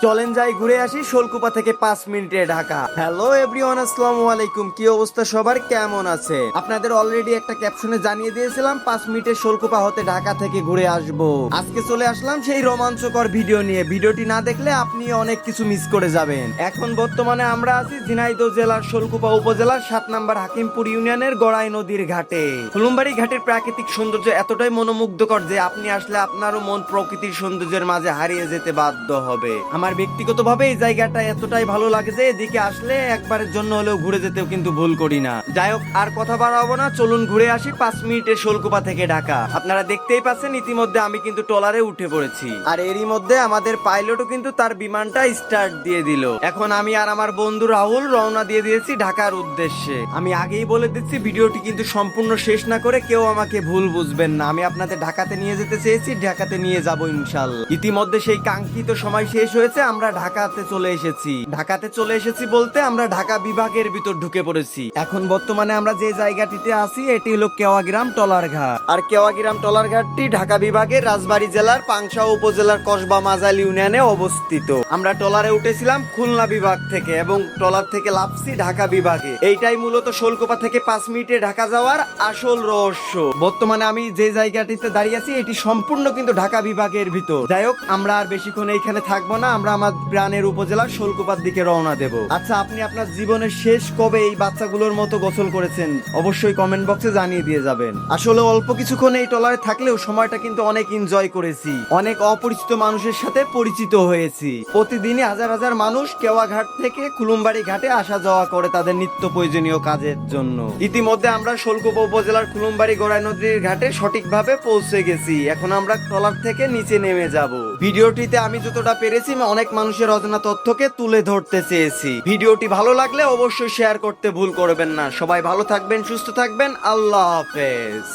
চলেন যাই ঘুরে আসি শোলকুপা থেকে 5 মিনিটে ঢাকা। হ্যালো এভরিওয়ান, আসসালামু আলাইকুম। কি অবস্থা সবার, কেমন আছে? আপনাদের অলরেডি একটা ক্যাপশনে জানিয়ে দিয়েছিলাম 5 মিনিটে শোলকুপা হতে ঢাকা থেকে ঘুরে আসব। আজকে চলে আসলাম সেই রোমাঞ্চকর ভিডিও নিয়ে। ভিডিওটি না দেখলে আপনি অনেক কিছু মিস করে যাবেন। এখন বর্তমানে আমরা আছি ঝিনাইদহ জেলার শোলকুপা উপজেলার 7 নম্বর হাকিমপুর ইউনিয়নের গড়াই নদীর ঘাটে। ফুলুমবাড়ি ঘাটের প্রাকৃতিক সৌন্দর্য এতটাই মনোমুগ্ধকর যে আপনি আসলে আপনারও মন প্রকৃতির সৌন্দর্যের মাঝে হারিয়ে যেতে বাধ্য হবে। আমার ব্যক্তিগতভাবে এই জায়গাটা এতটাই ভালো লাগে যে এদিকে আসলে একবারের জন্য হলেও ঘুরে যেতেও কিন্তু ভুল করি না। যাই হোক, আর কথা বাড়াবো না, চলুন ঘুরে আসি 5 মিনিটের শোলকুপা থেকে ঢাকা। আপনারা দেখতেই পাচ্ছেন ইতিমধ্যে আমি কিন্তু ট্রলারে উঠে পড়েছি, আর এরই মধ্যে আমাদের পাইলটও কিন্তু তার বিমানটা স্টার্ট দিয়ে দিল। এখন আমি আর আমার বন্ধু রাহুল রওনা দিয়ে দিয়েছি ঢাকার উদ্দেশ্যে। আমি আগেই বলে দিচ্ছি, ভিডিওটি কিন্তু সম্পূর্ণ শেষ না করে কেউ আমাকে ভুল বুঝবেন না। আমি আপনাদের ঢাকাতে নিয়ে যেতে চেয়েছি, ঢাকাতে নিয়ে যাব ইনশাআল্লাহ। ইতিমধ্যে সেই কাঙ্ক্ষিত সময় শেষ হয়েছে, আমরা ঢাকাতে চলে এসেছি। ঢাকাতে চলে এসেছি বলতে আমরা ঢাকা বিভাগের ভিতর ঢুকে পড়েছি। এখন বর্তমানে আমরা যে জায়গাটিতে আছি এটি হলো কেওয়াগ্রাম টলার ঘাট। আর কেওয়াগ্রাম টলার ঘাটটি ঢাকা বিভাগের রাজবাড়ী জেলার পাংশা উপজেলার কসবা মাজাল ইউনিয়নে অবস্থিত। আমরা টলারে উঠেছিলাম খুলনা বিভাগ থেকে এবং টলার থেকে লাফছি ঢাকা বিভাগে। এইটাই মূলত শোলকুপা থেকে 5 মিনিটে ঢাকা যাওয়ার আসল রহস্য। বর্তমানে আমি যে জায়গাটিতে দাঁড়িয়ে আছি এটি সম্পূর্ণ কিন্তু ঢাকা বিভাগের ভিতর। যাই হোক, আমরা আর বেশিক্ষণ এইখানে থাকবো না, আমরা আমার প্রাণের উপজেলার শোলকুপার দিকে রওনা দেব। আচ্ছা, আপনি আপনার জীবনের শেষ কবে এই বাচ্চাগুলোর মতো গোসল করেছেন অবশ্যই কমেন্ট বক্সে জানিয়ে দিয়ে যাবেন। আসলে অল্প কিছুক্ষণ এই টলারে থাকলেও সময়টা কিন্তু অনেক এনজয় করেছি। অনেক অপরিচিত মানুষের সাথে পরিচিত হয়েছি। প্রতিদিনই হাজার হাজার মানুষ কেওয়া ঘাট থেকে কুলুমবাড়ি ঘাটে আসা যাওয়া করে তাদের নিত্য প্রয়োজনীয় কাজের জন্য। ইতিমধ্যে আমরা শোলকুপা উপজেলার কুলুমবাড়ি গড়াই নদীর ঘাটে সঠিকভাবে পৌঁছে গেছি। এখন আমরা ট্রলার থেকে নিচে নেমে যাব। ভিডিওটিতে আমি যতটা পেরেছি অনেক মানুষের অজানা তথ্যকে তুলে ধরতে চেয়েছি। ভিডিওটি ভালো লাগলে অবশ্যই শেয়ার করতে ভুল করবেন না। সবাই ভালো থাকবেন, সুস্থ থাকবেন। আল্লাহ হাফেজ।